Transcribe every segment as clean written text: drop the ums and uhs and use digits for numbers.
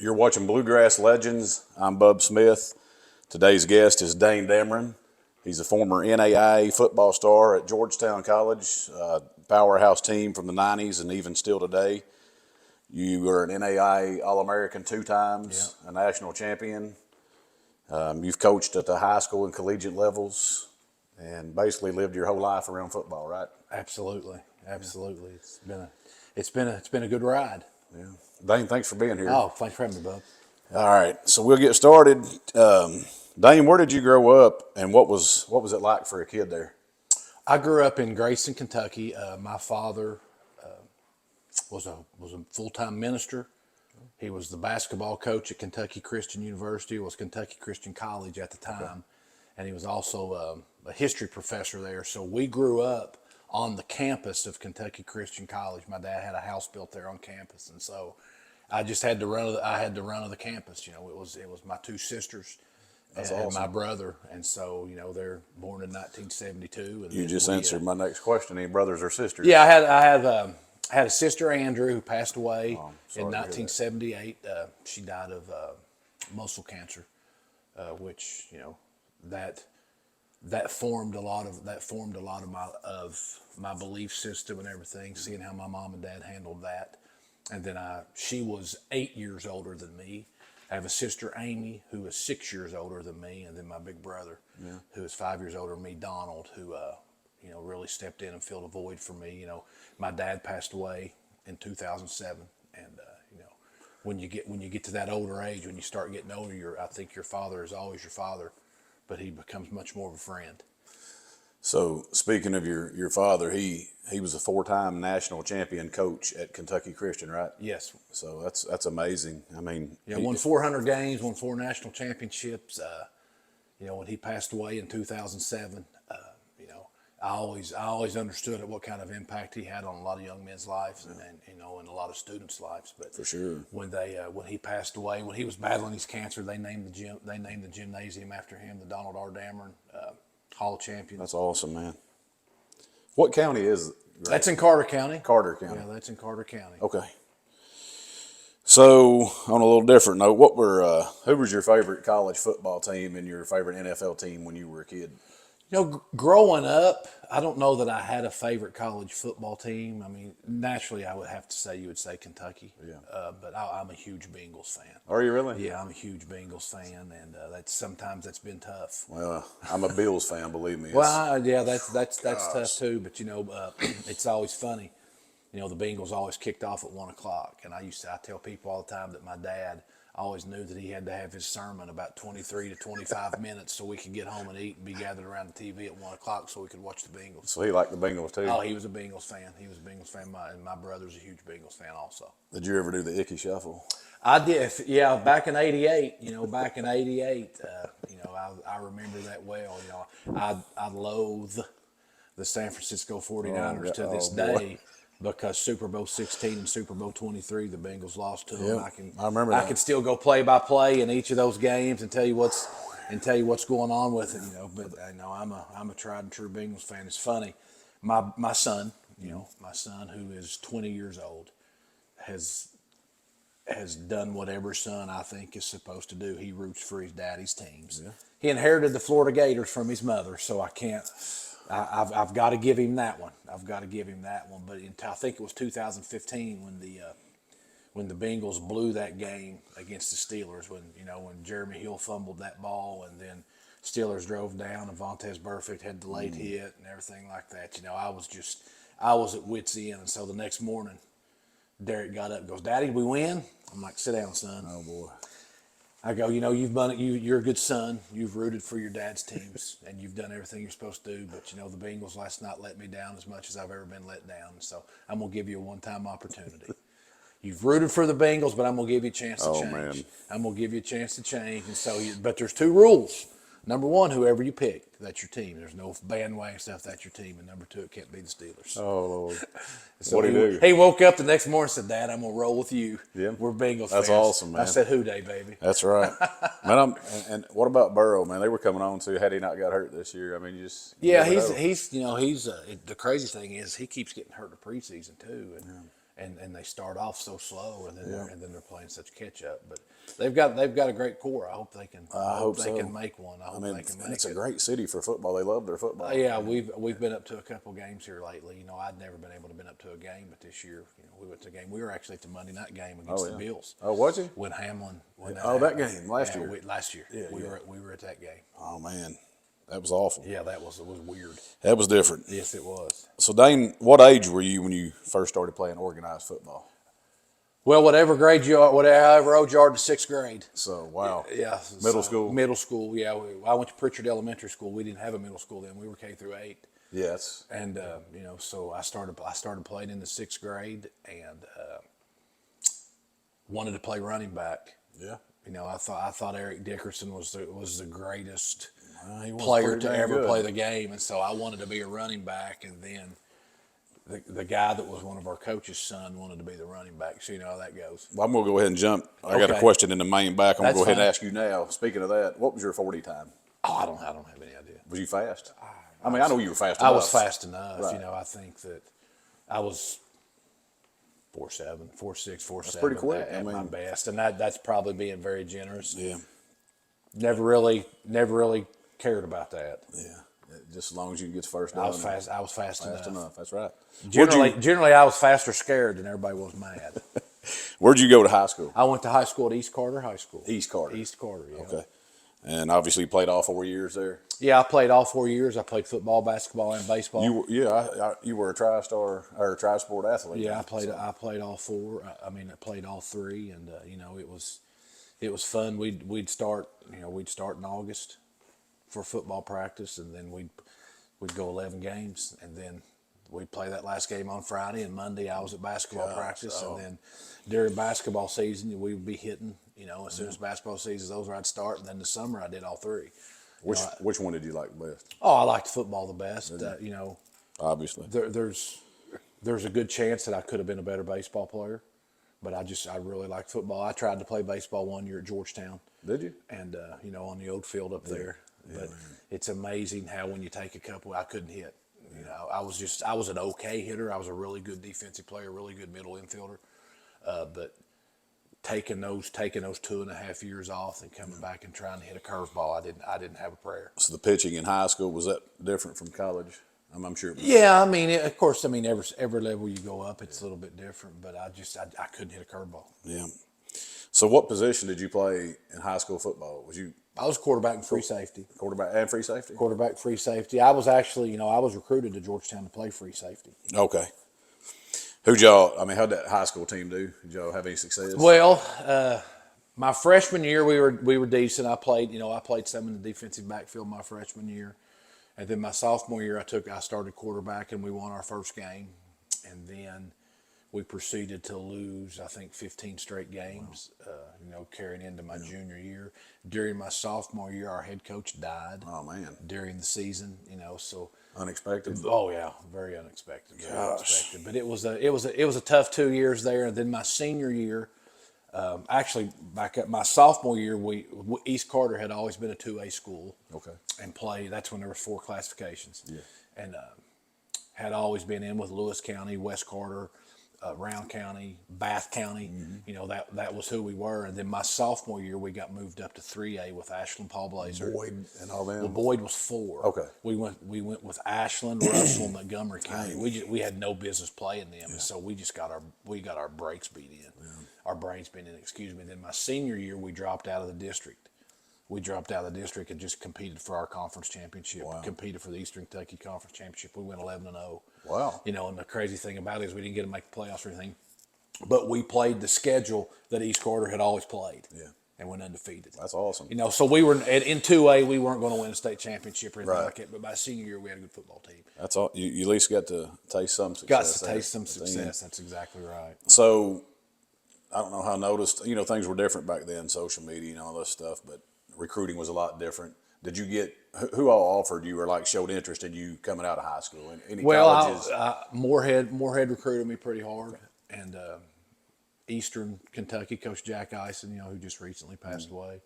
You're watching Bluegrass Legends. I'm Bub Smith. Today's guest is Dane Damron. He's a former NAIA football star at Georgetown College, powerhouse team from the 90s and even still today. You were an NAIA All-American 2 times, a national champion. You've coached at the high school and collegiate levels and basically lived your whole life around football, right? Absolutely. It's been a good ride. Yeah. Dane, thanks for being here. Oh, thanks for having me, bub. All right, so we'll get started. Dane, where did you grow up, and what was it like for a kid there? I grew up in Grayson, Kentucky. My father was a full-time minister. He was the basketball coach at Kentucky Christian University. It was Kentucky Christian College at the time, and he was also a history professor there. So we grew up on the campus of Kentucky Christian College. My dad had a house built there on campus, and so I just had to run. I had to run of the campus. You know, it was my 2 sisters and my brother, and so they're born in 1972. And you just answered my next question. Any brothers or sisters? Yeah, I had a sister, Andrew, who passed away in 1978. She died of muscle cancer, which that formed a lot of my belief system and everything. Seeing how my mom and dad handled that, and then she was 8 years older than me. I have a sister, Amy, who is 6 years older than me, and then my big brother, who is 5 years older than me, Donald, who really stepped in and filled a void for me. My dad passed away in 2007, and when you get to that older age, when you start getting older, I think your father is always your father, but he becomes much more of a friend. So speaking of your father, he was a 4-time national champion coach at Kentucky Christian, right? Yes. So that's amazing. I mean, won 400 games, won 4 national championships. When he passed away in 2007, I always understood what kind of impact he had on a lot of young men's lives and a lot of students' lives. But for sure, when he passed away, when he was battling his cancer, they named the gymnasium after him, the Donald R. Damron Hall of Champions. That's awesome, man. What county is it? Right? That's in Carter County. Carter County. Yeah, that's in Carter County. Okay. So on a little different note, who was your favorite college football team and your favorite NFL team when you were a kid? Growing up, I don't know that I had a favorite college football team. I mean, naturally, I would have to say you would say Kentucky. Yeah. But I'm a huge Bengals fan. Are you really? Yeah, I'm a huge Bengals fan, and sometimes that's been tough. Well, I'm a Bills fan, believe me. Well, that's tough too. But it's always funny. The Bengals always kicked off at 1 o'clock, and I tell people all the time that my dad always knew that he had to have his sermon about 23 to 25 minutes so we could get home and eat and be gathered around the TV at 1 o'clock so we could watch the Bengals. So he liked the Bengals too? Oh, he was a Bengals fan. And my brother's a huge Bengals fan also. Did you ever do the Icky Shuffle? I did, yeah, back in '88. I remember that well. I loathe the San Francisco 49ers to this day. Because Super Bowl 16 and Super Bowl 23, the Bengals lost to them. I remember that. I can still go play by play in each of those games and tell you what's going on with it. But I'm a tried and true Bengals fan. It's funny, my son, who is 20 years old, has done what every son I think is supposed to do. He roots for his daddy's teams. Yeah. He inherited the Florida Gators from his mother, so I can't. I've got to give him that one. But I think it was 2015 when the Bengals blew that game against the Steelers. When Jeremy Hill fumbled that ball, and then Steelers drove down, and Vontaze Burfict had the late hit and everything like that. I was at wit's end. And so the next morning, Derek got up and goes, "Daddy, we win?" I'm like, "Sit down, son." Oh boy. I go, you're a good son. You've rooted for your dad's teams, and you've done everything you're supposed to do. But the Bengals last night let me down as much as I've ever been let down. So I'm gonna give you a one-time opportunity. You've rooted for the Bengals, but I'm gonna give you a chance to change. Man. I'm gonna give you a chance to change. And so, but there's 2 rules. Number 1, whoever you pick, that's your team. There's no bandwagon stuff. That's your team. And number 2, it can't be the Steelers. Oh, Lord. So what do you do? He woke up the next morning and said, "Dad, I'm going to roll with you. Yeah. We're Bengals That's fans." awesome, man. I said, "Who day, baby?" That's right. Man, and what about Burrow, man? They were coming on too. Had he not got hurt this year, I mean, he's the crazy thing is he keeps getting hurt in the preseason too. and they start off so slow, and then they're playing such catch up. But they've got a great core. I hope they can. I hope they can make one. I hope they can make it. It's a great city for football. They love their football. Yeah, we've been up to a couple games here lately. I'd never been able to been up to a game, but this year, we went to a game. We were actually at the Monday night game against the Bills. Oh, was he? When Hamlin. That game last year. Last year. Yeah, we were at that game. Oh man, that was awful. Yeah, it was weird. That was different. Yes, it was. So Dane, what age were you when you first started playing organized football? Well, whatever grade you are, however old you are, to sixth grade. So wow. Yeah. Middle school. Middle school. Yeah. I went to Pritchard Elementary School. We didn't have a middle school then. We were K through 8. Yes. And so I started playing in the sixth grade and wanted to play running back. Yeah. I thought Eric Dickerson was the greatest He was player pretty to dang ever good. play the game, and so I wanted to be a running back. And then the guy that was one of our coach's son wanted to be the running back. So you know how that goes. Well, I'm going to go ahead and jump. I got a Okay. question in the main back. I'm going to That's go ahead and fine. ask you now. Speaking of that, what was your 40 time? Oh, I don't have any idea. Was you fast? I mean, I know you were fast I enough. was fast enough. Right. I think that I was 4.7, 4.6, 4.7. pretty quick. At I mean- my best, and that's probably being very generous. Yeah. Never really cared about that. Yeah. Just as long as you can get the first down. I was fast. I was fast enough. That's right. Generally, I was fast or scared, and everybody was mad. Where'd you go to high school? I went to high school at East Carter High School. East Carter. East Carter. Yeah. Okay. And obviously you played all 4 years there. Yeah, I played all 4 years. I played football, basketball, and baseball. You were a tri-star or a tri-sport athlete. Yeah, I played all 4. I played all 3, and it was fun. We'd start in August for football practice, and then we'd go 11 games, and then we'd play that last game on Friday, and Monday I was at basketball practice, and then during basketball season we would be hitting. As soon as basketball season was over, I'd start, and then the summer I did all 3. Which one did you like best? Oh, I liked football the best. Obviously. There's a good chance that I could have been a better baseball player, but I really liked football. I tried to play baseball 1 year at Georgetown. Did you? And on the old field up there. But it's amazing how when you take a couple, I couldn't hit. I was an okay hitter. I was a really good defensive player, really good middle infielder. But taking those 2.5 years off and coming back and trying to hit a curveball, I didn't have a prayer. So the pitching in high school, was that different from college? I'm sure. Yeah, of course, every level you go up, it's a little bit different. But I couldn't hit a curveball. Yeah. So what position did you play in high school football? I was quarterback and free safety. Quarterback and free safety? Quarterback, free safety. I was actually, I was recruited to Georgetown to play free safety. Okay. How'd that high school team do? Did y'all have any success? Well, my freshman year we were decent. I played some in the defensive backfield my freshman year, and then my sophomore year I started quarterback and we won our first game, and then we proceeded to lose, I think, 15 straight games, carrying into my junior year. During my sophomore year, our head coach died. Oh man! During the season, so unexpected. Oh yeah, very unexpected. Very unexpected. But it was a tough 2 years there. And then my senior year, actually back up my sophomore year, East Carter had always been a 2A school. Okay. And that's when there were 4 classifications. Yeah. And had always been in with Lewis County, West Carter, Round County, Bath County. Mm-hmm. That was who we were. And then my sophomore year, we got moved up to 3A with Ashland, Paul Blazer. Boyd and all them. Well, Boyd was 4. Okay. We went with Ashland, Russell, and Montgomery County. We had no business playing them, and so we got our breaks beat in, our brains beat in. Excuse me. Then my senior year, we dropped out of the district. We dropped out of the district and just competed for our conference championship. Wow. Competed for the Eastern Kentucky Conference Championship. We went 11-0. Wow. And the crazy thing about it is we didn't get to make the playoffs or anything, but we played the schedule that East Carter had always played. Yeah. And went undefeated. That's awesome. So we were in 2A. We weren't going to win a state championship or anything Right. like that. But by senior year, we had a good football team. That's all. You at least got to taste some success. Got to there taste some at the success. end. That's exactly right. So, I don't know how I noticed. Things were different back then, social media and all this stuff. But recruiting was a lot different. Did you get who all offered you or showed interest in you coming out of high school? Any colleges? Moorhead recruited me pretty hard, and Eastern Kentucky coach Jack Ison, who just recently passed away.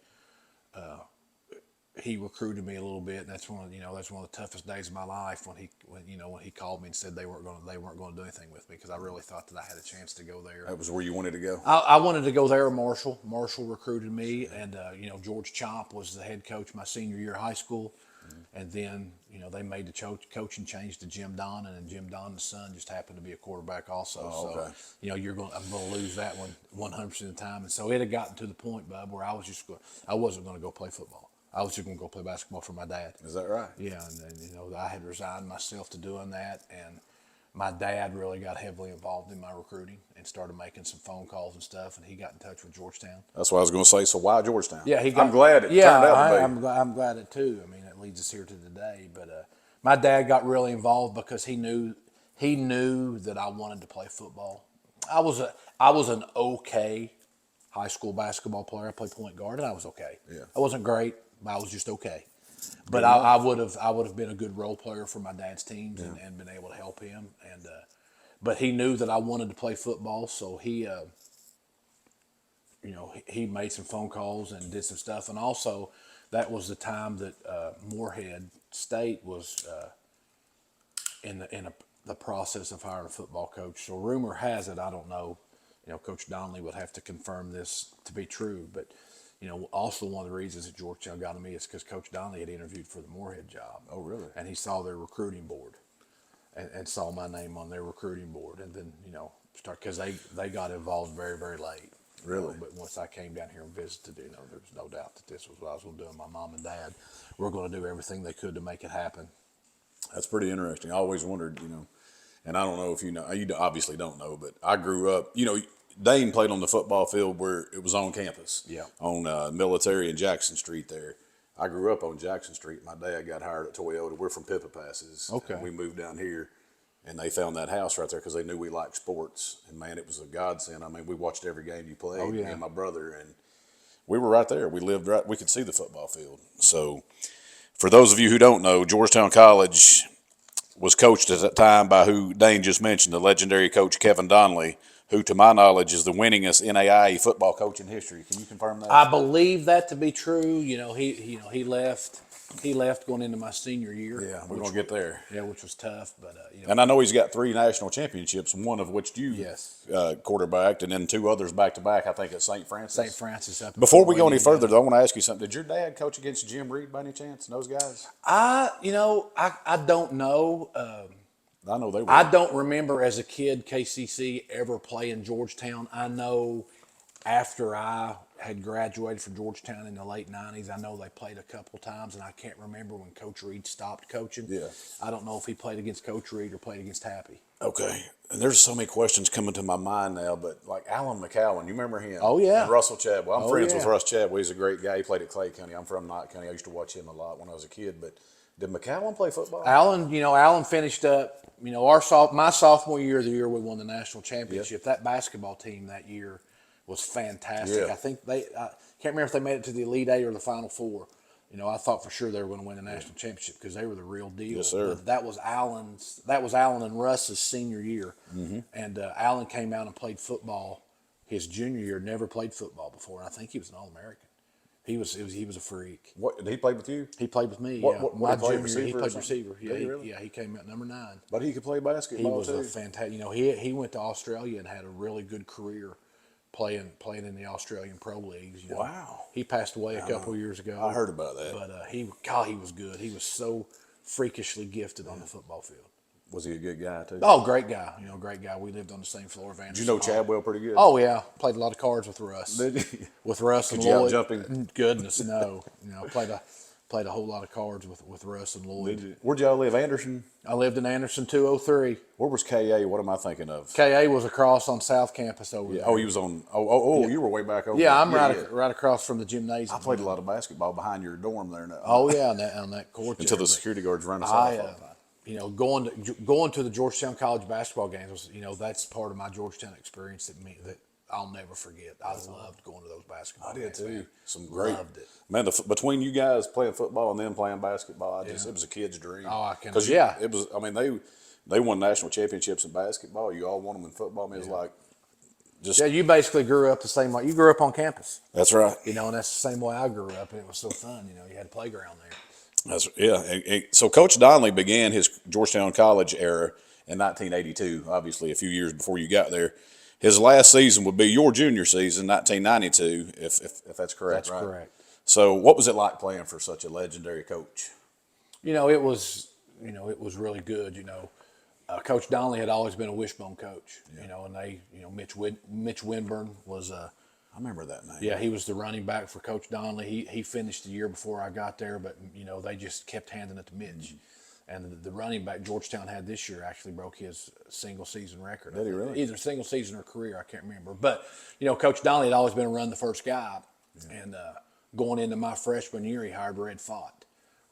he recruited me a little bit, and that's one of the toughest days of my life when he called me and said they weren't going to do anything with me because I really thought that I had a chance to go there. That was where you wanted to go. I wanted to go there. Marshall recruited me, and George Chomp was the head coach my senior year of high school, and then they made the coaching change to Jim Donnan, and Jim Donnan's son just happened to be a quarterback also. Oh, okay. So I'm going to lose that one 100% of the time, and so it had gotten to the point, Bub, where I wasn't going to go play football. I was just going to go play basketball for my dad. Is that right? Yeah, and I had resigned myself to doing that, and my dad really got heavily involved in my recruiting and started making some phone calls and stuff, and he got in touch with Georgetown. That's what I was going to say. So why Georgetown? Yeah, I'm glad it turned out to be. I'm glad it too. I mean, it leads us here to today. But my dad got really involved because he knew that I wanted to play football. I was an okay high school basketball player. I played point guard, and I was okay. Yeah. I wasn't great, but I was just okay. But I would have been a good role player for my dad's teams and been able to help him. And but he knew that I wanted to play football, so he made some phone calls and did some stuff. And also, that was the time that Moorhead State was in the process of hiring a football coach. So rumor has it, I don't know, Coach Donnelly would have to confirm this to be true, but also one of the reasons that Georgetown got to me is because Coach Donnelly had interviewed for the Moorhead job. Oh, really? And he saw their recruiting board and saw my name on their recruiting board. And then, because they got involved very, very late. Really? But once I came down here and visited, there was no doubt that this was what I was going to do. And my mom and dad were going to do everything they could to make it happen. That's pretty interesting. I always wondered, and I don't know if you know, you obviously don't know, but I grew up, Dane played on the football field where it was on campus. Yeah. On Military and Jackson Street there. I grew up on Jackson Street. My dad got hired at Toyota. We're from Pippa Passes. Okay. And we moved down here, and they found that house right there because they knew we liked sports. And, man, it was a godsend. I mean, we watched every game you played, Oh, yeah. me and my brother, and we were right there. We lived right – we could see the football field. So, for those of you who don't know, Georgetown College was coached at that time by who Dane just mentioned, the legendary coach Kevin Donnelly, who, to my knowledge, is the winningest NAIA football coach in history. Can you confirm that? I believe that to be true. He left going into my senior year. Yeah, we're going to get there. Yeah, which was tough, but And I know he's got 3 national championships, one of which you quarterbacked, and then 2 others back to back. I think at St. Francis. St. Francis up. Before we go any further, though, I want to ask you something. Did your dad coach against Jim Reed by any chance? And those guys? I don't know. I know they were. I don't remember as a kid KCC ever playing Georgetown. I know after I had graduated from Georgetown in the late 90s, I know they played a couple times, and I can't remember when Coach Reed stopped coaching. Yeah. I don't know if he played against Coach Reed or played against Happy. Okay. And there's so many questions coming to my mind now, but like Alan McCowan, you remember him? Oh, yeah. And Russell Chadwell. I'm friends with yeah. Russ Chadwell. He's a great guy. He played at Clay County. I'm from Knott County. I used to watch him a lot when I was a kid, but did McCowan play football? Alan finished up, my sophomore year, the year we won the national championship. That basketball team that year was fantastic. Yeah. I think I can't remember if they made it to the Elite Eight or the Final Four. I thought for sure they were going to win the national championship because they were the real deal. Yes, sir. But that was Alan and Russ's senior year, and Alan came out and played football his junior year. Never played football before, and I think he was an All-American. He was a freak. What, did he play with you? He played with me. What My he played junior year, he receiver or played something? receiver. Did he really? He came out number 9. But he could play basketball He was too. a fantastic. He went to Australia and had a really good career playing in the Australian pro leagues. Wow. He passed away a couple years ago. I heard about that. But he was good. He was so freakishly gifted on the football field. Was he a good guy too? Oh, great guy. Great guy. We lived on the same floor of Anderson. Did you know Chadwell pretty good? Oh yeah, played a lot of cards with Russ. Did you? With Russ and Could you Lloyd. out-jumping? Goodness, no. Played a whole lot of cards with Russ and Lloyd. Did you? Where'd y'all live? Anderson? I lived in Anderson 203. Where was KA? What am I thinking of? KA was across on South Campus over there. Oh, he was on. Oh, you were way back over. Yeah, there. I'm right across from the gymnasium. I played a lot of basketball behind your dorm there. Now. Oh yeah, on that court. Until there. the security guards ran us off. I, going to the Georgetown College basketball games was, that's part of my Georgetown experience that I'll never forget. I loved going to those basketball games. I did too. Man. Some great. Loved it. Man, between you guys playing football and then playing basketball, it was a kid's dream. Oh, I can. It was. I mean, they won national championships in basketball. You all won them in football. I mean, it was like Yeah, you basically grew up the same way. You grew up on campus, That's right. and that's the same way I grew up, and it was so fun. You had a playground there. So Coach Donnelly began his Georgetown College era in 1982, obviously a few years before you got there. His last season would be your junior season, 1992, if that's correct, That's right? correct. So what was it like playing for such a legendary coach? It was really good. Coach Donnelly had always been a wishbone coach. And Mitch Winburn was I remember that name. yeah, he was the running back for Coach Donnelly. He finished the year before I got there, but they just kept handing it to Mitch. And the running back Georgetown had this year actually broke his single season record. Did he really? Either single season or career, I can't remember. But Coach Donnelly had always been a run the first guy, and going into my freshman year, he hired Red Fott.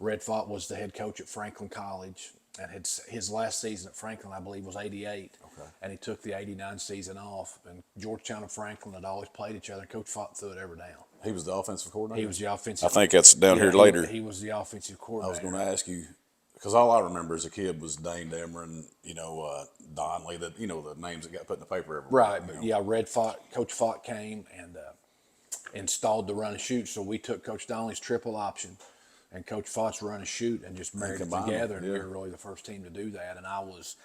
Red Fott was the head coach at Franklin College, and his last season at Franklin, I believe, was '88. Okay. And he took the '89 season off. And Georgetown and Franklin had always played each other. Coach Fott threw it ever down. He was the offensive coordinator? He was the offensive. I think that's down here later. He was the offensive coordinator. I was going to ask you, because all I remember as a kid was Dane Damron, Donnelly, the names that got put in the paper everywhere. Right, but Red Fott, Coach Fott came and installed the run and shoot. So we took Coach Donnelly's triple option and Coach Fott's run and shoot and just married it together. And we were really the first team to do that. And I was,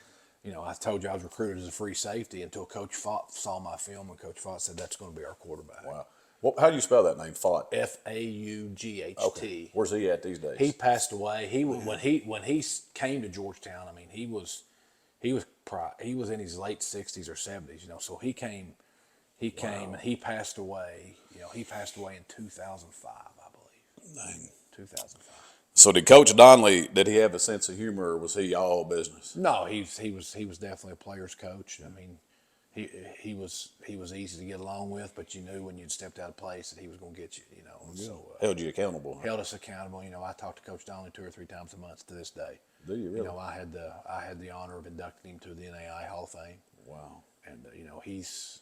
I told you I was recruited as a free safety until Coach Fott saw my film, and Coach Fott said that's going to be our quarterback. Wow. Well, how do you spell that name, Fott? Faugght. Okay. Where's he at these days? He passed away. When he came to Georgetown, I mean, he was in his late 60s or 70s, So he came and he passed away. He passed away in 2005, I believe. Dang. 2005. So did Coach Donnelly, did he have a sense of humor, or was he all business? No, he was definitely a player's coach. I mean, he was easy to get along with, but you knew when you'd stepped out of place that he was going to get you. So held you accountable. Held us accountable. I talked to Coach Donnelly 2 or 3 times a month to this day. Do you really? I had the honor of inducting him to the NAIA Hall of Fame. Wow. And he's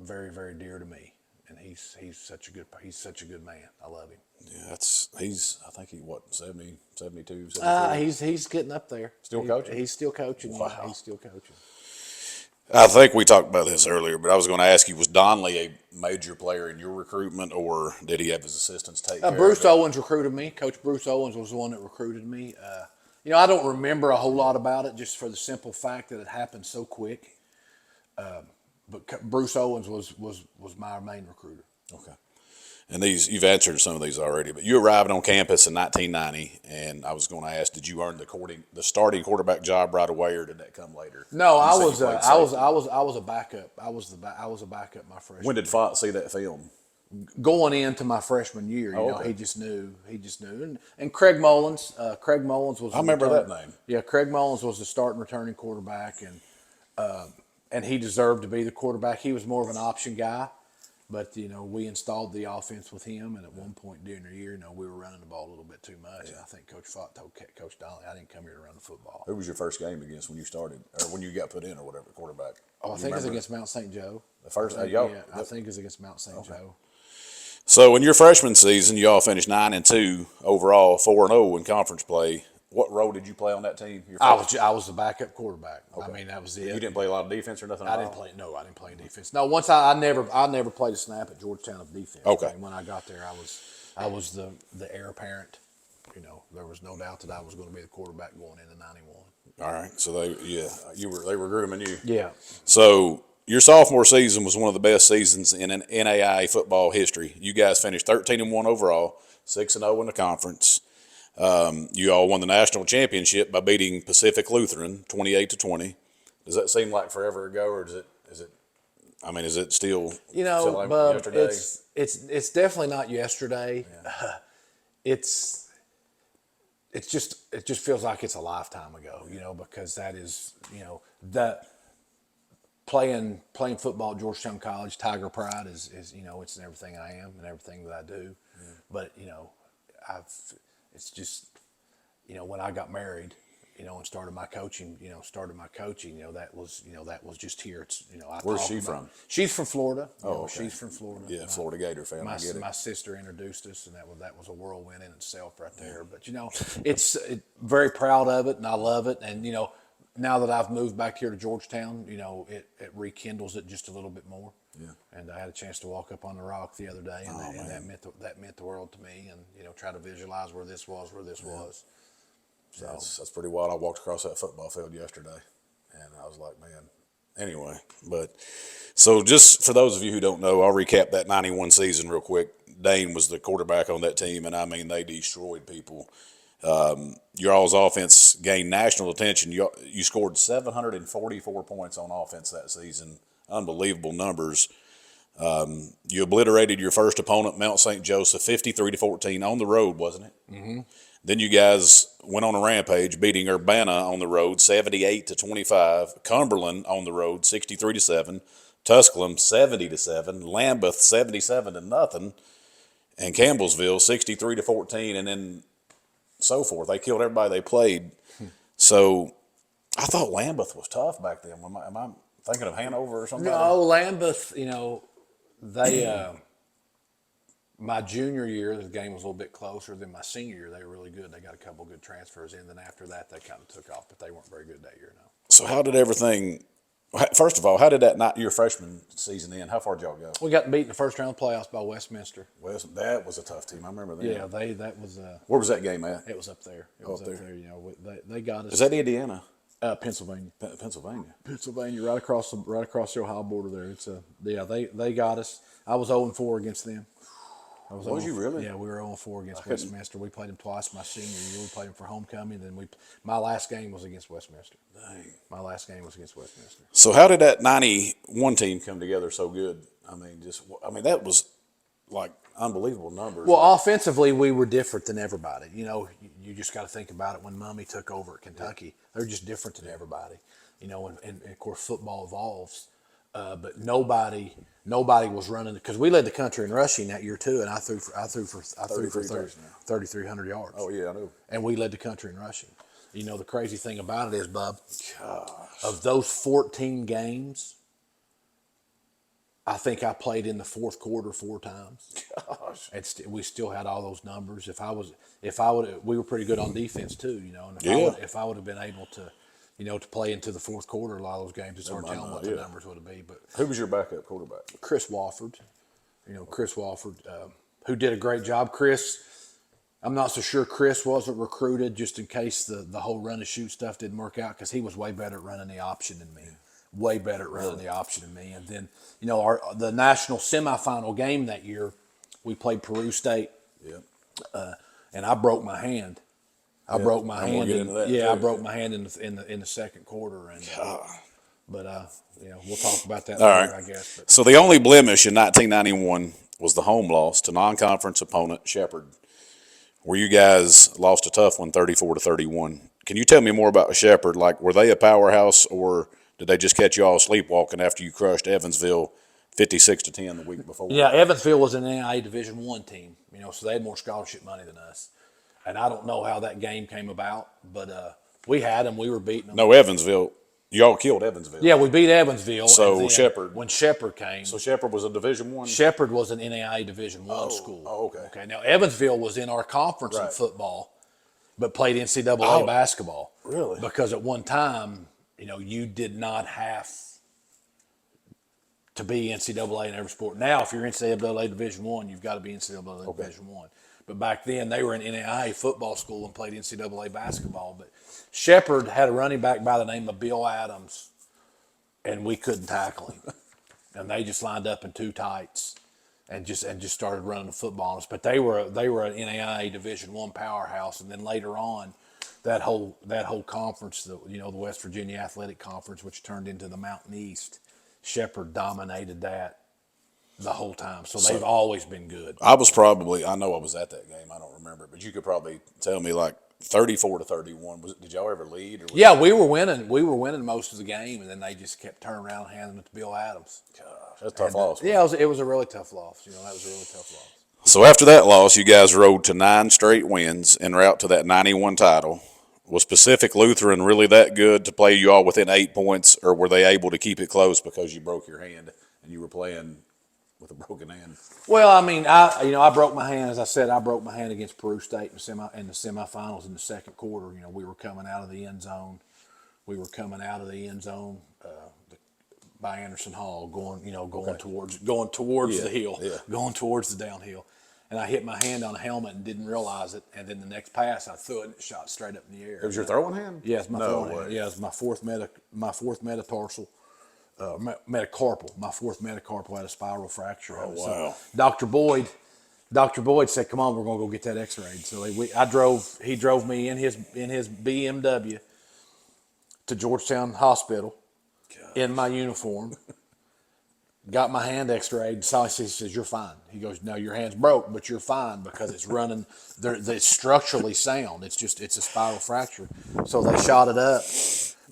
very, very dear to me, and he's such a good man. I love him. Yeah, I think he 70, 72, 73? He's getting up there. Still coaching? He's still coaching. Wow. He's still coaching. I think we talked about this earlier, but I was going to ask you, was Donnelly a major player in your recruitment, or did he have his assistants take care Bruce of it? Owens recruited me. Coach Bruce Owens was the one that recruited me. I don't remember a whole lot about it, just for the simple fact that it happened so quick. But Bruce Owens was my main recruiter. Okay. And you've answered some of these already, but you arrived on campus in 1990, and I was going to ask, did you earn the starting quarterback job right away, or did that come later? No, I was a backup. I was a backup my freshman. When did Fott see that film? Going into my freshman year, okay. He just knew. And Craig Mullins was. I remember that name. Yeah, Craig Mullins was the starting returning quarterback, and he deserved to be the quarterback. He was more of an option guy. But, we installed the offense with him, and at one point during the year, we were running the ball a little bit too much. Yeah. And I think Coach Fott told Coach Donnelly, I didn't come here to run the football. Who was your first game against when you started, or when you got put in, or whatever, quarterback? I think it was against Mount St. Joe. The first? I think it was against Mount St. Joe. So in your freshman season, you all finished 9-2 overall, 4-0 in conference play. What role did you play on that team? I was the backup quarterback. Okay. I mean, that was it. You didn't play a lot of defense or nothing. I didn't play any defense. No, once I never played a snap at Georgetown of defense. Okay. And when I got there, I was the heir apparent. There was no doubt that I was going to be the quarterback going into '91. All right. So they were grooming you. Yeah. So your sophomore season was one of the best seasons in an NAIA football history. You guys finished 13-1 overall, 6-0 in the conference. You all won the national championship by beating Pacific Lutheran 28-20. Does that seem like forever ago, or is it? Is it still? Still like yesterday? It's definitely not yesterday. Yeah. It just feels like it's a lifetime ago. Because that is that playing football at Georgetown College, Tiger pride is it's in everything I am and everything that I do. Yeah. But it's just, when I got married, and started my coaching, that was just here. It's, Where's she from? She's from Florida. Okay. She's from Florida. Yeah, Florida Gator fan. My sister introduced us, and that was a whirlwind in itself right there. But, it's very proud of it, and I love it. And, now that I've moved back here to Georgetown, it rekindles it just a little bit more. Yeah. And I had a chance to walk up on the rock the other day, and, and that meant the world to me. And try to visualize where this was. So that's pretty wild. I walked across that football field yesterday, and I was like, man. Anyway, but so just for those of you who don't know, I'll recap that 91 season real quick. Dane was the quarterback on that team, and I mean, they destroyed people. Your all's offense gained national attention. You scored 744 points on offense that season. Unbelievable numbers. You obliterated your first opponent, Mount St. Joseph, 53-14 on the road, wasn't it? Mm-hmm. Then you guys went on a rampage, beating Urbana on the road, 78-25. Cumberland on the road, 63-7. Tusculum, 70-7. Lambeth, 77-0. And Campbellsville, 63-14. And then so forth. They killed everybody they played. So I thought Lambeth was tough back then. Am I thinking of Hanover or something? No, Lambeth, they my junior year, the game was a little bit closer than my senior year. They were really good. They got a couple good transfers in. Then after that, they kind of took off, but they weren't very good that year, no. So how did everything – first of all, how did that not your freshman season end? How far did y'all go? We got beat in the first round of playoffs by Westminster. That was a tough team. I remember that. Yeah, that was where was that game at? it was up there. It was up there. They got us. Is that Indiana? Pennsylvania. Pennsylvania, right across the Ohio border there. It's they got us. I was 0-4 against them. Was you really? Yeah, we were 0-4 against Westminster. We played them twice my senior year. We played them for homecoming. Then my last game was against Westminster. Dang. My last game was against Westminster. So how did that 91 team come together so good? I mean, that was like unbelievable numbers. Well, offensively, we were different than everybody. You just got to think about it. When Mummy took over at Kentucky, they're just different than everybody. And of course, football evolves. But nobody was running because we led the country in rushing that year too, and I threw for 3,300 yards. Oh yeah, I know. And we led the country in rushing. The crazy thing about it is, Bub, of those 14 games, I think I played in the fourth quarter 4 times. Gosh. And we still had all those numbers. If I would, we were pretty good on defense too. And if I would have been able to. To play into the fourth quarter, a lot of those games, it's hard telling what the numbers would have been. But who was your backup quarterback? Chris Wofford. Chris Wofford, who did a great job. Chris, I'm not so sure Chris wasn't recruited just in case the whole run and shoot stuff didn't work out, because he was way better at running the option than me. Way better at running the option than me. And then, the national semifinal game that year, we played Peru State. Yeah. And I broke my hand. I broke my hand. I broke my hand in the second quarter, and but we'll talk about that later, I guess. But. So the only blemish in 1991 was the home loss to non-conference opponent Shepherd, where you guys lost a tough one, 34-31. Can you tell me more about Shepherd? Like, were they a powerhouse, or did they just catch you all sleepwalking after you crushed Evansville 56-10 the week before? Yeah, Evansville was an NAIA Division I team. So they had more scholarship money than us. And I don't know how that game came about, but we had them. We were beating them. No, Evansville. Y'all killed Evansville. Yeah, we beat Evansville. So Shepherd. When Shepherd came. So Shepherd was a Division I? Shepherd was an NAIA Division I school. Oh, okay. Okay. Now, Evansville was in our conference in football, but played NCAA basketball. Really? Because at one time, you did not have to be NCAA in every sport. Now, if you're NCAA Division I, you've got to be NCAA Division I. But back then, they were an NAIA football school and played NCAA basketball. But Shepherd had a running back by the name of Bill Adams, and we couldn't tackle him. And they just lined up in 2 tights and just started running the football on us. But they were an NAIA Division I powerhouse. And then later on, that whole conference, the West Virginia Athletic Conference, which turned into the Mountain East, Shepherd dominated that the whole time. So they've always been good. I know I was at that game. I don't remember, but you could probably tell me, like, 34-31. Did y'all ever lead? Yeah, we were winning. We were winning most of the game, and then they just kept turning around and handing it to Bill Adams. Gosh, that's a tough loss. Yeah, it was a really tough loss. That was a really tough loss. So after that loss, you guys rode to 9 straight wins en route to that 91 title. Was Pacific Lutheran really that good to play you all within 8 points, or were they able to keep it close because you broke your hand and you were playing with a broken hand? Well, I mean, I broke my hand. As I said, I broke my hand against Peru State in the semifinals in the second quarter. We were coming out of the end zone. we were coming out of the end zone by Anderson Hall, going towards the hill, going towards the downhill. And I hit my hand on a helmet and didn't realize it. And then the next pass, I threw it and it shot straight up in the air. It was your throwing hand? Yes, my throwing hand. Yeah, it was my fourth metatarsal, metacarpal. My fourth metacarpal had a spiral fracture. Oh, wow. So Dr. Boyd said, "Come on, we're gonna go get that X-rayed." So he drove me in his BMW to Georgetown Hospital in my uniform. Got my hand X-rayed. He says, "You're fine." He goes, "No, your hand's broke, but you're fine because it's running. It's structurally sound. It's a spiral fracture." So they shot it up.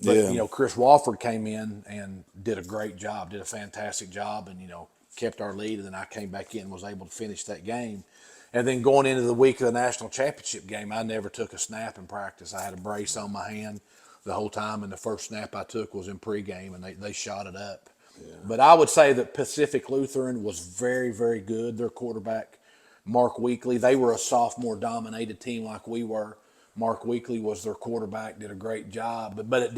But Chris Walford came in and did a great job, did a fantastic job, and kept our lead. And then I came back in and was able to finish that game. And then going into the week of the national championship game, I never took a snap in practice. I had a brace on my hand the whole time, and the first snap I took was in pregame, and they shot it up. Yeah. But I would say that Pacific Lutheran was very, very good. Their quarterback, Mark Weekley, they were a sophomore-dominated team like we were. Mark Weekley was their quarterback, did a great job. But it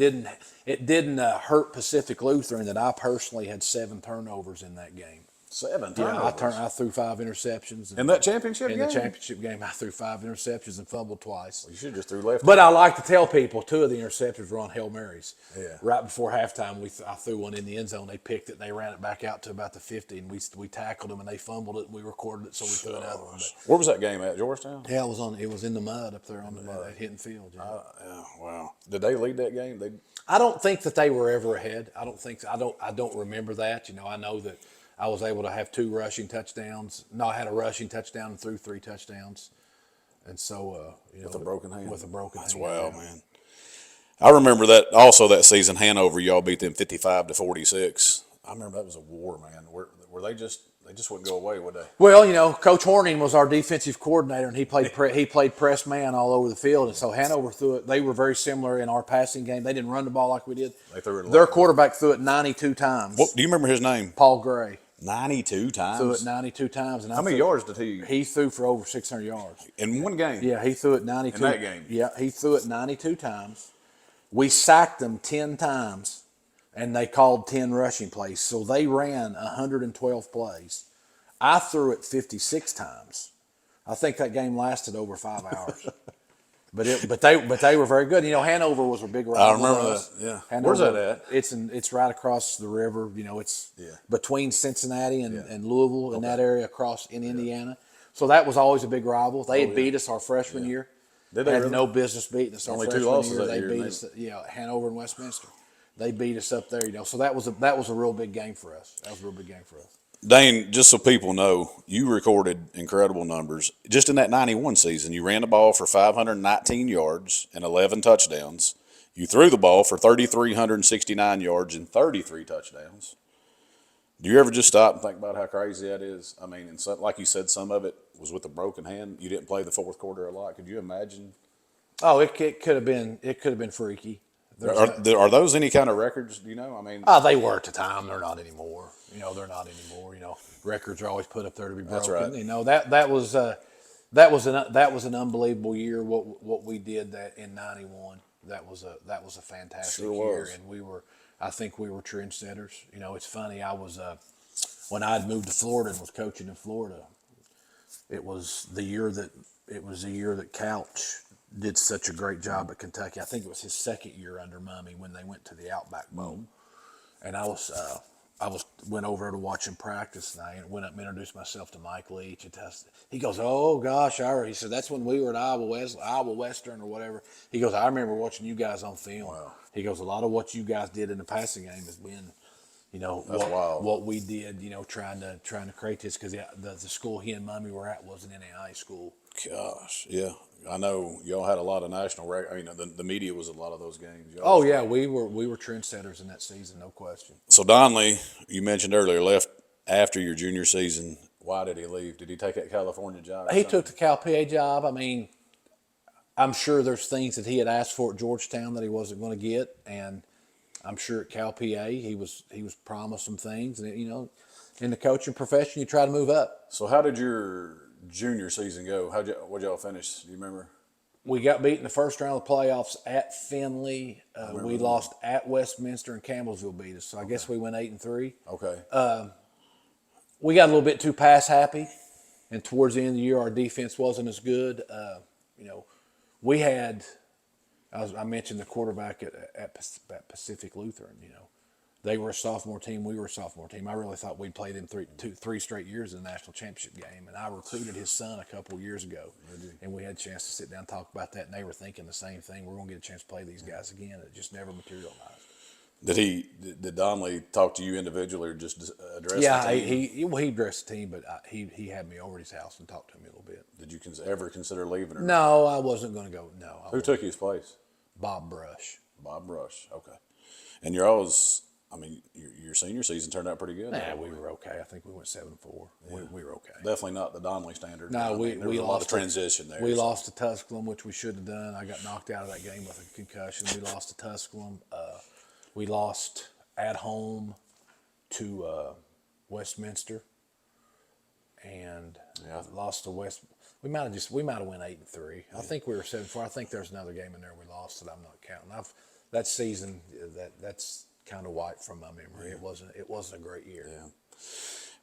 didn't hurt Pacific Lutheran that I personally had 7 turnovers in that game. 7 turnovers? Yeah, I threw 5 interceptions. In that championship game? In the championship game, I threw 5 interceptions and fumbled twice. Well, you should have just threw left. But I like to tell people 2 of the interceptions were on Hail Marys. Yeah. Right before halftime, I threw one in the end zone. They picked it, and they ran it back out to about the 50, and we tackled them, and they fumbled it, and we recorded it, so we threw another one. But, where was that game at, Georgetown? Yeah, it was in the mud up there on the mud at Hinton Field. Yeah. Wow. Did they lead that game? I don't think that they were ever ahead. I don't remember that. I know that I was able to have 2 rushing touchdowns. No, I had a rushing touchdown and threw 3 touchdowns. And so, with a broken hand. With a broken hand. That's wild, man. I remember that season, Hanover, y'all beat them 55-46. I remember that was a war, man. Were they just wouldn't go away, would they? Well, Coach Horning was our defensive coordinator, and he played press man all over the field. And so Hanover threw it. They were very similar in our passing game. They didn't run the ball like we did. They threw it. Their quarterback threw it 92 times. Do you remember his name? Paul Gray. 92 times? Threw it 92 times. And how many yards did he? He threw for over 600 yards. In one game? Yeah, he threw it 92. In that game? Yeah, he threw it 92 times. We sacked them 10 times, and they called 10 rushing plays. So they ran 112 plays. I threw it 56 times. I think that game lasted over 5 hours. But they were very good. Hanover was a big rival. I remember that. Yeah. Hanover, where's that at? It's right across the river. It's between Cincinnati and Louisville in that area across in Indiana. So that was always a big rival. They had beat us our freshman year. Did they had really? no business beating us. Only our 2 losses year. that year. They beat us. Hanover and Westminster. They beat us up there. So that was a real big game for us. That was a real big game for us. Dane, just so people know, you recorded incredible numbers. Just in that 91 season, you ran the ball for 519 yards and 11 touchdowns. You threw the ball for 3,369 yards and 33 touchdowns. Do you ever just stop and think about how crazy that is? I mean, and like you said, some of it was with a broken hand. You didn't play the fourth quarter a lot. Could you imagine? Oh, it could have been freaky. Are those any kind of records? Do you know? I mean, they were at the time. They're not anymore. They're not anymore. Records are always put up there to be broken. That's right. That was an unbelievable year. What we did that in '91. That was a fantastic year, and I think we were trendsetters. It's funny. I was when I had moved to Florida and was coaching in Florida. It was the year that Couch did such a great job at Kentucky. I think it was his second year under Mummy when they went to the Outback Bowl, and I went over to watch him practice, and I went up and introduced myself to Mike Leach. And he goes, "Oh gosh, he said that's when we were at Iowa Western or whatever." He goes, "I remember watching you guys on film." Wow. He goes, "A lot of what you guys did in the passing game has been, what we did, trying to create this because the school he and Mummy were at was an NAIA school." Gosh, yeah. I know y'all had a lot of national record. I mean, the media was a lot of those games. We were trendsetters in that season, no question. So Donley, you mentioned earlier, left after your junior season. Why did he leave? Did he take that California job? He took the Cal PA job. I mean, I'm sure there's things that he had asked for at Georgetown that he wasn't going to get, and I'm sure at Cal PA he was promised some things. And in the coaching profession, you try to move up. So how did your junior season go? What'd y'all finish? Do you remember? We got beat in the first round of the playoffs at Finley. We lost at Westminster, and Campbellsville beat us. So I guess we went 8-3. Okay. We got a little bit too pass happy, and towards the end of the year, our defense wasn't as good. We had. I mentioned the quarterback at Pacific Lutheran. They were a sophomore team. We were a sophomore team. I really thought we'd play them three straight years in the national championship game. And I recruited his son a couple of years ago, and we had a chance to sit down and talk about that. And they were thinking the same thing. We're going to get a chance to play these guys again. It just never materialized. Did Donnelly talk to you individually or just address Yeah, the team? he addressed the team, but he had me over at his house and talked to me a little bit. Did you ever consider leaving? Or No, I wasn't going to go. No. Who took his place? Bob Brush. Bob Brush. Okay. And you're always. I mean, your senior season turned out pretty good. Yeah, we were okay. I think we went 7-4. Yeah. We were okay. Definitely not the Donnelly standard. No, there was a lot of transition there. We lost to Tusculum, which we should have done. I got knocked out of that game with a concussion. We lost to Tusculum. We lost at home to Westminster, and lost to West. We might have went 8-3. I think we were 7-4. I think there's another game in there we lost that I'm not counting. That season that's kind of wiped from my memory. It wasn't a great year. Yeah.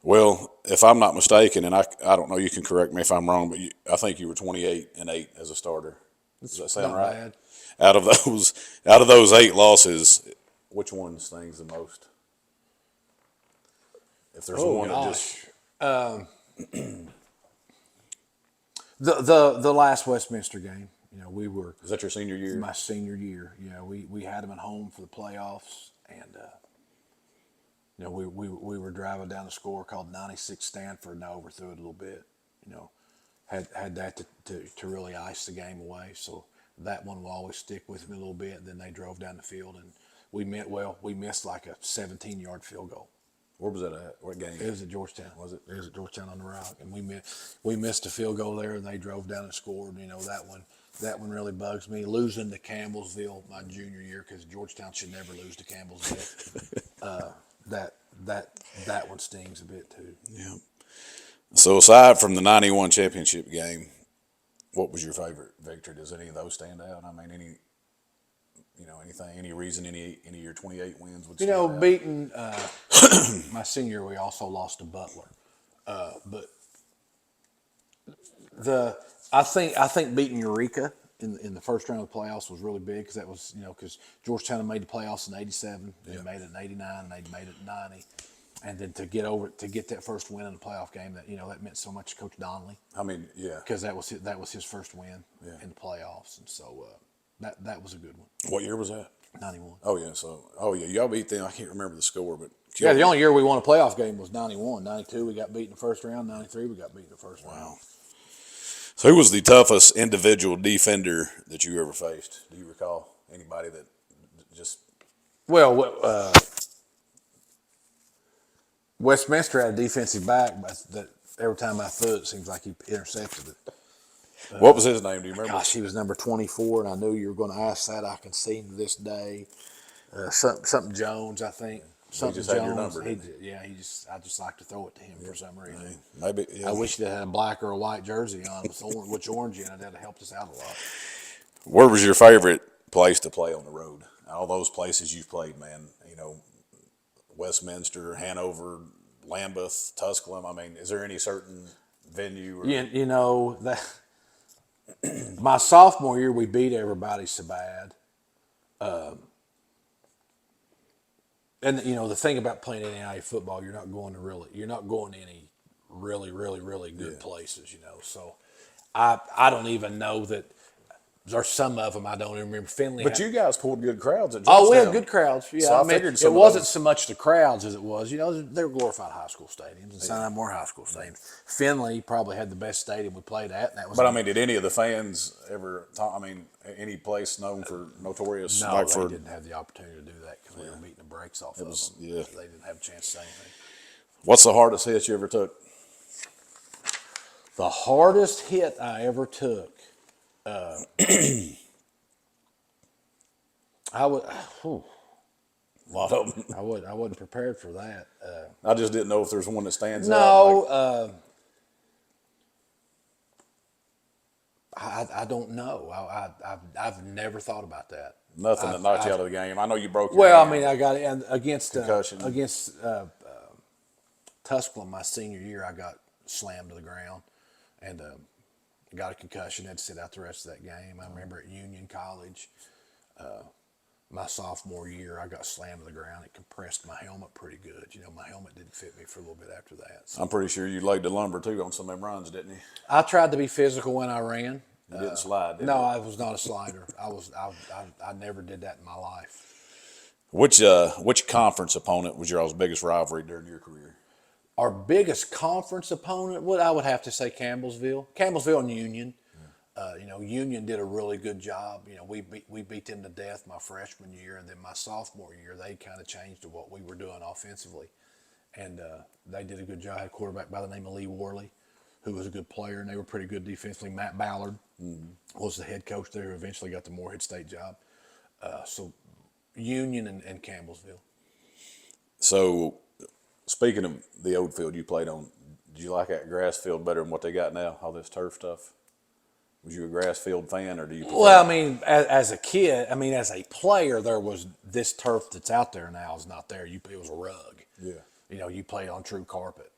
Well, if I'm not mistaken, and I don't know, you can correct me if I'm wrong, but I think you were 28-8 as a starter. Does that sound right? Bad. Out of those 8 losses, which one stings the most? If there's one that just the last Westminster game. We were. Is that your senior year? My senior year. We had them at home for the playoffs, and we were driving down the score called 96 Stanford, and I overthrew it a little bit. Had that to really ice the game away. So that one will always stick with me a little bit. Then they drove down the field, and we missed like a 17-yard field goal. Where was that at? What game? It was at Georgetown. Was it? It was at Georgetown on the Rock, and we missed a field goal there, and they drove down and scored. That one really bugs me. Losing to Campbellsville my junior year, because Georgetown should never lose to Campbellsville. That one stings a bit too. Yeah. So aside from the '91 championship game, what was your favorite victory? Does any of those stand out? I mean, anything, any reason, any of your 28 wins would stand out? Beating my senior year, we also lost to Butler, but I think beating Eureka in the first round of the playoffs was really big, because that was because Georgetown had made the playoffs in '87, they made it in '89, and they made it in '90, and then to get that first win in the playoff game, that meant so much to Coach Donnelly. I mean, yeah, because that was his first win in the playoffs, and so that was a good one. What year was that? '91. Oh yeah, y'all beat them. I can't remember the score, but the only year we won a playoff game was '91. '92 we got beat in the first round. '93 we got beat in the first round. Wow. So who was the toughest individual defender that you ever faced? Do you recall anybody that just? Well, Westminster had a defensive back, but that every time I threw it seems like he intercepted it. What was his name? Do you remember? Gosh, he was number 24, and I knew you were going to ask that. I can see him to this day. Something Jones, I think. Something just Jones. had your number, I just like to throw it to him for some reason. Maybe. Yeah. I wish they had a black or a white jersey on with which orange in it. That'd have helped us out a lot. Where was your favorite place to play on the road? All those places you've played, man. Westminster, Hanover, Lambeth, Tusculum. I mean, is there any certain venue? Or... that. My sophomore year, we beat everybody so bad. And the thing about playing NAIA football, you're not going to any really good places. So I don't even know that. There's some of them I don't even remember. Finley, but you guys pulled good crowds at Georgetown. Oh, we had good crowds. Yeah, so I figured it wasn't so much the crowds as it was. They were glorified high school stadiums, and some more high school stadiums. Finley probably had the best stadium we played at. And that was. But I mean, did any of the fans ever? Any place known for notorious? No, they didn't have the opportunity to do that because we were beating the brakes off of them. Yeah, they didn't have a chance to say anything. What's the hardest hit you ever took? The hardest hit I ever took. I would. A lot of them. I wasn't prepared for that. I just didn't know if there's one that stands out. No. I don't know. I've never thought about that. Nothing that knocked you out of the game. I know you broke your Well, I hand. mean, I got and Concussion. against Tusculum my senior year. I got slammed to the ground and got a concussion. Had to sit out the rest of that game. I remember at Union College, my sophomore year, I got slammed to the ground. It compressed my helmet pretty good. You know, my helmet didn't fit me for a little bit after that. So I'm pretty sure you laid the lumber too on some of them runs, didn't you? I tried to be physical when I ran. You didn't slide, did No, you? I was not a slider. I never did that in my life. Which conference opponent was your biggest rivalry during your career? Our biggest conference opponent, I would have to say Campbellsville and Union. You know, Union did a really good job. You know, we beat them to death my freshman year, and then my sophomore year, they kind of changed to what we were doing offensively, and they did a good job. I had a quarterback by the name of Lee Worley, who was a good player, and they were pretty good defensively. Matt Ballard was the head coach there, who eventually got the Morehead State job. So Union and Campbellsville. So, speaking of the old field you played on, did you like that grass field better than what they got now? All this turf stuff. Was you a grass field fan, or do you? Well, I mean, as a kid, I mean, as a player, there was this turf that's out there now is not there. It was a rug. Yeah. You know, you played on true carpet.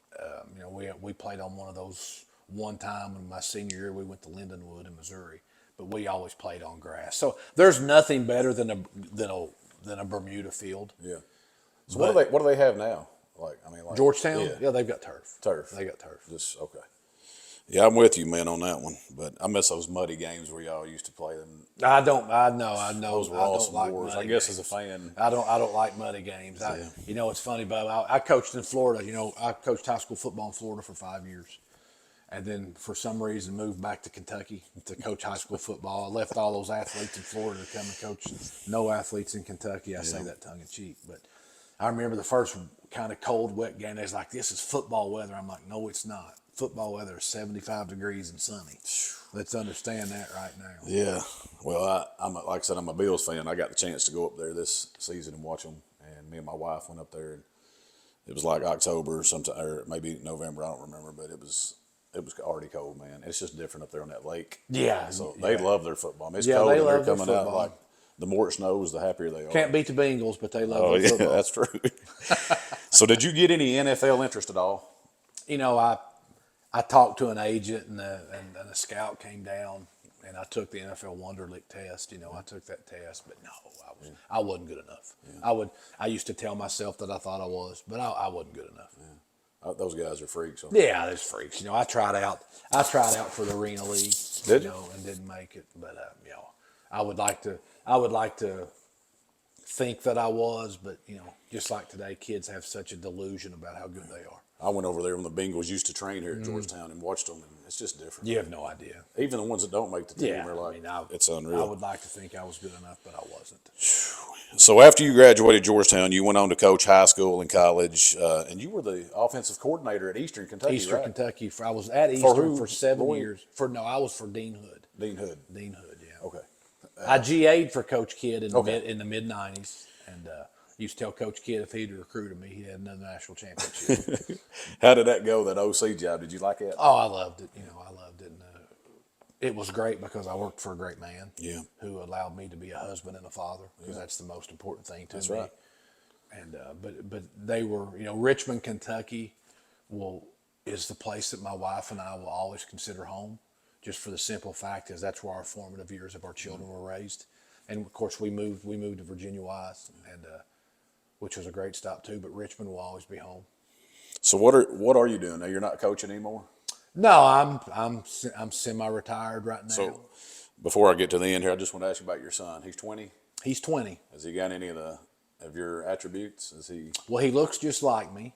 You know, we played on one of those one time in my senior year. We went to Lindenwood in Missouri, but we always played on grass. So there's nothing better than a Bermuda field. Yeah. So what do they have now? Like Georgetown, yeah, they've got turf. Turf. They got turf. Just okay. Yeah, I'm with you, man, on that one. But I miss those muddy games where y'all used to play them. I know. Those were I don't awesome like wars. muddy I guess games. as a fan. I don't like muddy games. You know, it's funny, Bob. I coached in Florida. You know, I coached high school football in Florida for 5 years, and then for some reason moved back to Kentucky to coach high school football. I left all those athletes in Florida to come and coach. No athletes in Kentucky. I say that tongue in cheek, but I remember the first kind of cold, wet game. They was like, "This is football weather." I'm like, "No, it's not. Football weather is 75 degrees and sunny. Let's understand that right now." Yeah. Well, like I said, I'm a Bills fan. I got the chance to go up there this season and watch them. And me and my wife went up there, and it was like October or sometime, or maybe November. I don't remember, but it was already cold, man. It's just different up there on that lake. Yeah. So they love their football. I mean, it's Yeah, cold, they and they're love their coming out football. like the more it snows, the happier they are. Can't beat the Bengals, but they love Oh their yeah, football. that's true. So did you get any NFL interest at all? You know, I talked to an agent, and a scout came down, and I took the NFL Wonderlic test. You know, I took that test, but no, I wasn't good enough. Yeah. I used to tell myself that I thought I was, but I wasn't good enough. Yeah. Those guys are freaks. So. Yeah, there's freaks. You know, I tried out for the Arena League. Did you? Know, and didn't make it. But you know, I would like to think that I was, but you know, just like today, kids have such a delusion about how good they are. I went over there when the Bengals used to train here at Georgetown and watched them, and it's just different. You have no idea. Even the ones that don't make the team are like, it's unreal. I would like to think I was good enough, but I wasn't. So after you graduated Georgetown, you went on to coach high school and college, and you were the offensive coordinator at Eastern Kentucky, Eastern right? Kentucky. I was at Eastern for 7 Roy? years. I was for Dean Hood. Dean Hood. Dean Hood, yeah. Okay. I GA'd for Coach Kidd in the Okay. mid '90s, and used to tell Coach Kidd if he'd recruited me, he had another national championship. How did that go? That OC job? Did you like it? Oh, I loved it. You know, I loved it. And, it was great because I worked for a great man. Yeah. Who allowed me to be a husband and a father, because that's the most important thing to me. That's right. And but they were, you know, Richmond, Kentucky, is the place that my wife and I will always consider home, just for the simple fact is that's where our formative years of our children were raised. And of course we moved to Virginia Wise, and which was a great stop too. But Richmond will always be home. So what are you doing now? You're not coaching anymore? No, I'm semi-retired right now. So before I get to the end here, I just want to ask you about your son. He's 20. He's 20. Has he got any of your attributes? Is he? Well, he looks just like me.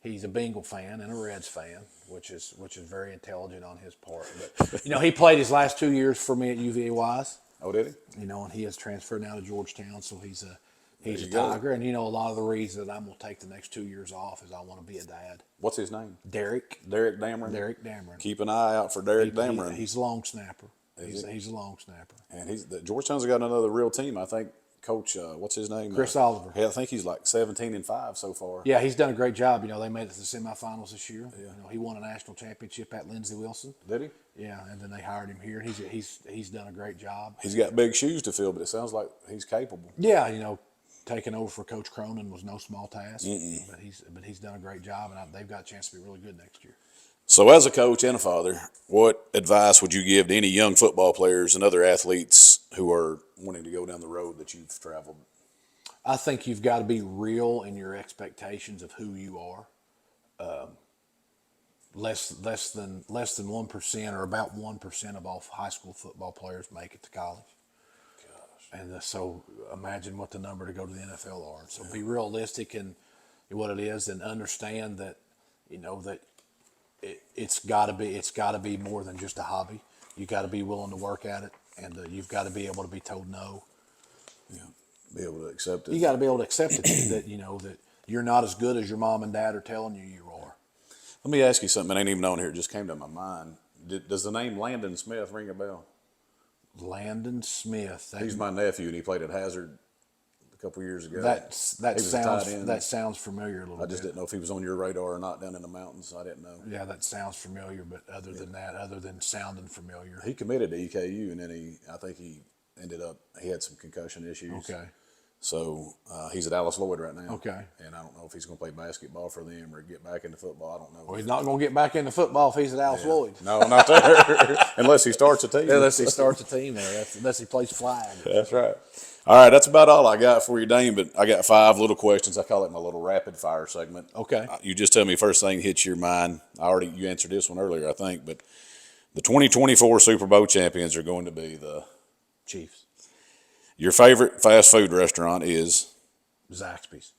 He's a Bengal fan and a Reds fan, which is very intelligent on his part. But you know, he played his last 2 years for me at UVA Wise. Oh, did he? You know, and he has transferred now to Georgetown, so he's a go. Tiger. And you know, a lot of the reason that I'm going to take the next 2 years off is I want to be a dad. What's his name? Derek Damron. Derek Damron. Keep an eye out for Derek Damron. He's a long snapper. He's a long snapper. And Georgetown's got another real team. I think Coach, what's his name? Chris Oliver. Yeah, I think he's like 17-5 so far. Yeah, he's done a great job. They made it to the semifinals this year. Yeah. He won a national championship at Lindsey Wilson. Did he? Yeah, and then they hired him here. He's done a great job. He's got big shoes to fill, but it sounds like he's capable. Yeah, taking over for Coach Cronin was no small task. But he's done a great job, and they've got a chance to be really good next year. So, as a coach and a father, what advice would you give to any young football players and other athletes who are wanting to go down the road that you've traveled? I think you've got to be real in your expectations of who you are. Less than 1% or about 1% of all high school football players make it to college. Gosh. And so imagine what the number to go to the NFL are. So be realistic in what it is, and understand that that it's got to be more than just a hobby. You got to be willing to work at it, and you've got to be able to be told no. Yeah. Be able to accept it. You got to be able to accept it that that you're not as good as your mom and dad are telling you are. Let me ask you something I ain't even on here. It just came to my mind. Does the name Landon Smith ring a bell? Landon Smith. He's my nephew, and he played at Hazard a couple years ago. That sounds familiar a little bit. I just didn't know if he was on your radar or not down in the mountains. I didn't know. Yeah, that sounds familiar, but other than sounding familiar. He committed to EKU, and then I think he had some concussion issues. Okay. So he's at Alice Lloyd right now. Okay. And I don't know if he's going to play basketball for them or get back into football. I don't know. Well, he's not going to get back into football if he's at Alice Lloyd. No, not there. Unless he starts a team. Unless he starts a team there. Unless he plays flag. That's right. All right, that's about all I got for you, Dane. But I got 5 little questions. I call it my little rapid fire segment. Okay. You just tell me first thing hits your mind. You answered this one earlier, I think. But the 2024 Super Bowl champions are going to be the Chiefs. Your favorite fast food restaurant is? Zaxby's.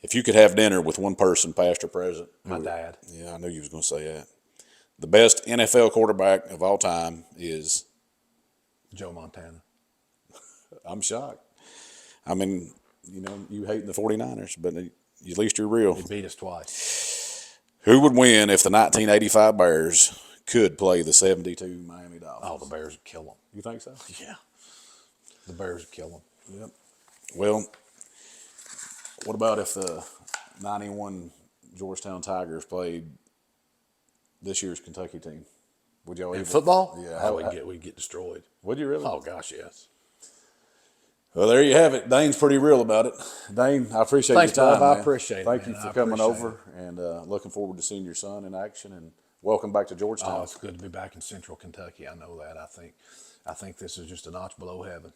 If you could have dinner with one person, past or present? My dad. Yeah, I knew you was going to say that. The best NFL quarterback of all time is? Joe Montana. I'm shocked. I mean, you hating the 49ers, but at least you're real. He beat us twice. Who would win if the 1985 Bears could play the 72 Miami Dolphins? Oh, the Bears would kill them. You think so? Yeah. The Bears would kill them. Yep. Well, what about if the 91 Georgetown Tigers played this year's Kentucky team? Would y'all in football? Yeah. We'd get destroyed. Would you really? Oh, gosh, yes. Well, there you have it. Dane's pretty real about it. Dane, I appreciate your time, Bob. man. I appreciate it. Thank you for coming over, and looking forward to seeing your son in action, and welcome back to Georgetown. Oh, it's good to be back in Central Kentucky. I know that. I think this is just a notch below heaven.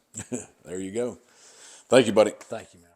There you go. Thank you, buddy. Thank you, man.